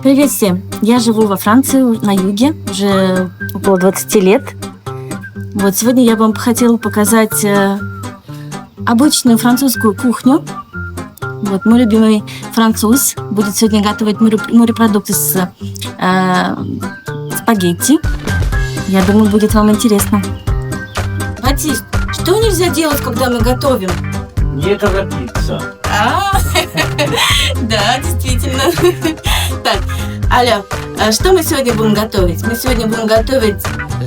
Привет всем! Я живу во Франции, на юге, уже около 20 лет. Вот сегодня я вам хотела показать обычную французскую кухню. Вот мой любимый француз будет сегодня готовить морепродукты с спагетти. Я думаю, будет вам интересно. Батист, что нельзя делать, когда мы готовим? Не торопиться. Да, действительно. Так, алло, что мы сегодня будем готовить? Мы сегодня будем готовить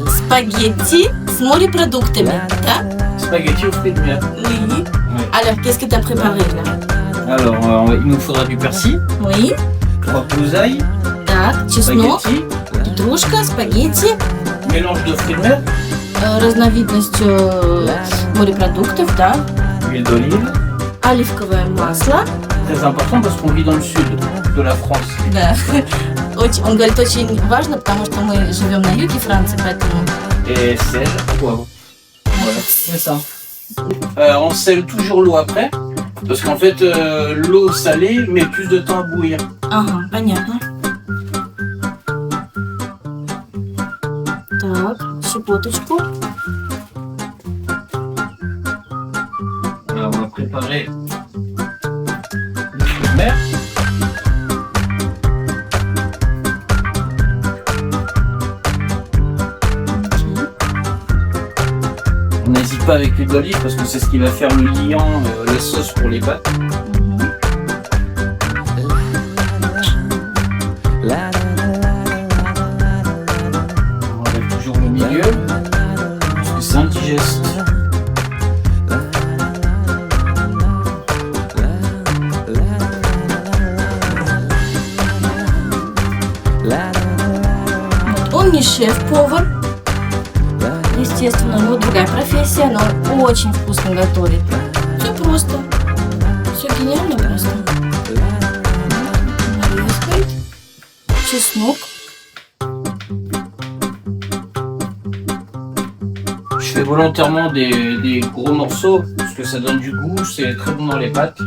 спагетти с морепродуктами, да? Spaghetti aux fruits de mer. Oui. Alors, qu'est-ce que tu as préparé là? Alors, il nous faudra du persil, Oui. 3 groseilles, Так, чеснок, spaghetti, петрушка, спагетти, mélange de fruits de mer, разновидность морепродуктов, да, huile d'olive. оливковое масло. Très important parce qu'on vit dans le sud de la France. Да. Он говорит, очень важно, потому что мы живем на юге Франции, поэтому... Et sel, poivre. Voilà. C'est ça. On scelle toujours l'eau après, parce qu'en fait, l'eau salée met plus de temps à bouillir. Ага, понятно. Так, щепоточку. Alors, on va préparer les fruits de mer. On n'hésite pas avec l'huile d'olive parce que c'est ce qui va faire le liant, la sauce pour les pâtes. On enlève toujours le milieu parce que c'est indigeste. Он не шеф-повар, естественно, у него другая профессия, но он очень вкусно готовит. Все просто, все гениально просто. Нарезать, чеснок. Je fais volontairement des gros morceaux parce que ça donne du goût, c'est très bon dans les pâtes.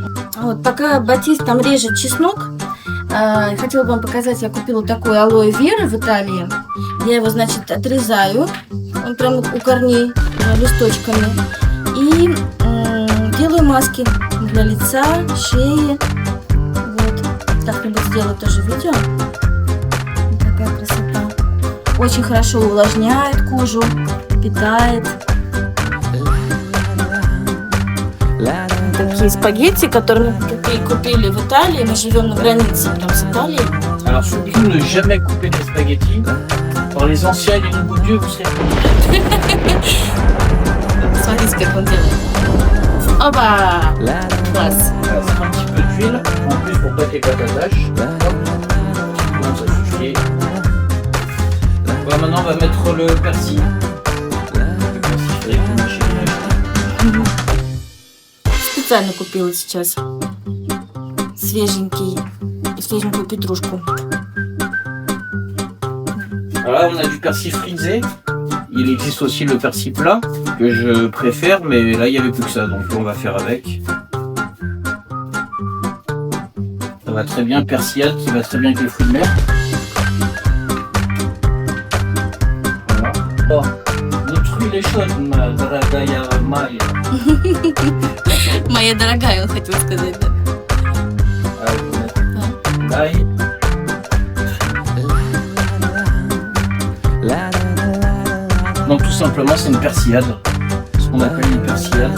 Вот пока Батист там режет чеснок, хотела бы вам показать, я купила такой алоэ вера в Италии. Я его, значит, отрезаю, он прям у корней листочками, и делаю маски для лица, шеи. Вот, как-нибудь сделаю тоже видео. Вот такая красота. Очень хорошо увлажняет кожу, питает. Такие спагетти, которые мы купили в Италии. Мы живем на границе прям с Италией. Alors surtout ne jamais couper les spaghettis. Par les anciens et les nouveaux dieux, vous serez Смотрите, как он делает. Опа! Класс. Voilà, c'est un petit peu d'huile en plus pour pas que les pâtes attachent. Hop. Bon, ça suffit. Voilà, maintenant on va mettre le persil. Le persil frais qu'on a chez nous. Специально купила сейчас свеженькую петрушку. Alors là, on a du persil frisé. Il existe aussi le persil plat que je préfère, mais là il n'y avait plus que ça, donc on va faire avec. Ça va très bien, persillade qui va très bien avec les fruits de mer. Voilà. Oh, notre huile est chaude, ma dorogая Майя. Моя дорогая, он хотел сказать, да. Alors, on va mettre l'ail. Donc tout simplement c'est une persillade, ce qu'on appelle une persillade.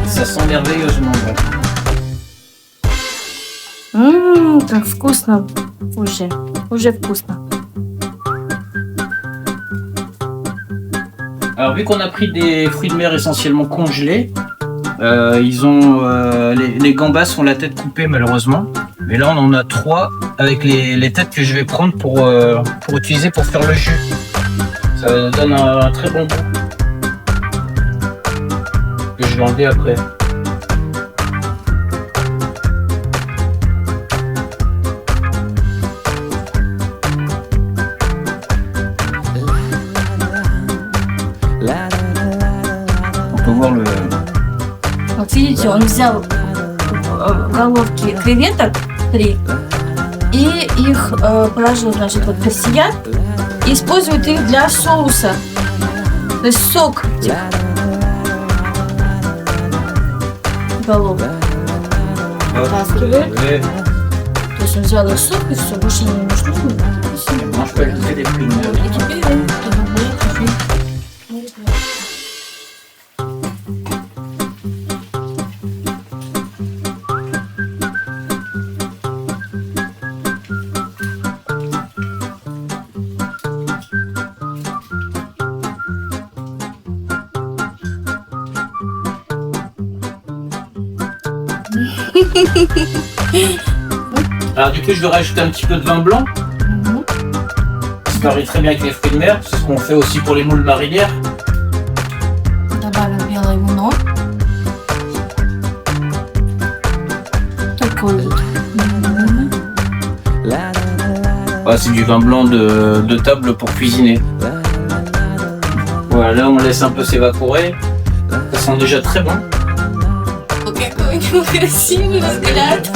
Ça sent merveilleusement bon. Как вкусно. Уже вкусно. Alors vu qu'on a pris des fruits de mer essentiellement congelés, les gambas ont la tête coupée malheureusement. Mais là on en a 3 avec les têtes que je vais prendre pour utiliser pour faire le jus. Ça donne un très bon goût. Que je vais enlever après. On peut voir le... Вот видите, он взял головки креветок 3 и их положил, значит, вот персиян и использует их для соуса. То есть сок этих голов. Вытаскивает. То есть он взял их сок и все, больше не нужно. Mange pas que des fruits de mer. И теперь он добавляет уже. Alors du coup, je vais rajouter un petit peu de vin blanc. Ça marie très bien avec les fruits de mer. C'est ce qu'on fait aussi pour les moules marinières. Добавим белое вино. Такой вот. Ouais, c'est du vin blanc de table pour cuisiner. Voilà, là on laisse un peu s'évaporer. Ça sent déjà très bon. Какой у него красивый взгляд.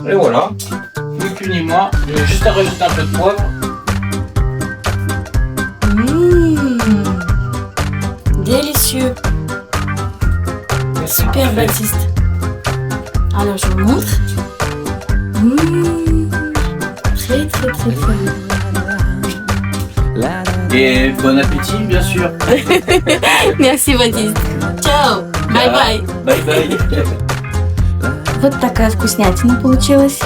Et voilà, ni plus ni moins. J'ai juste à rajouter un peu de poivre. Délicieux. Super Baptiste. Alors je vous montre. Très très très très bon. Et bon appétit, bien sûr. Merci Baptiste. Ciao. Bye bye. Bye bye. Вот такая вкуснятина получилась.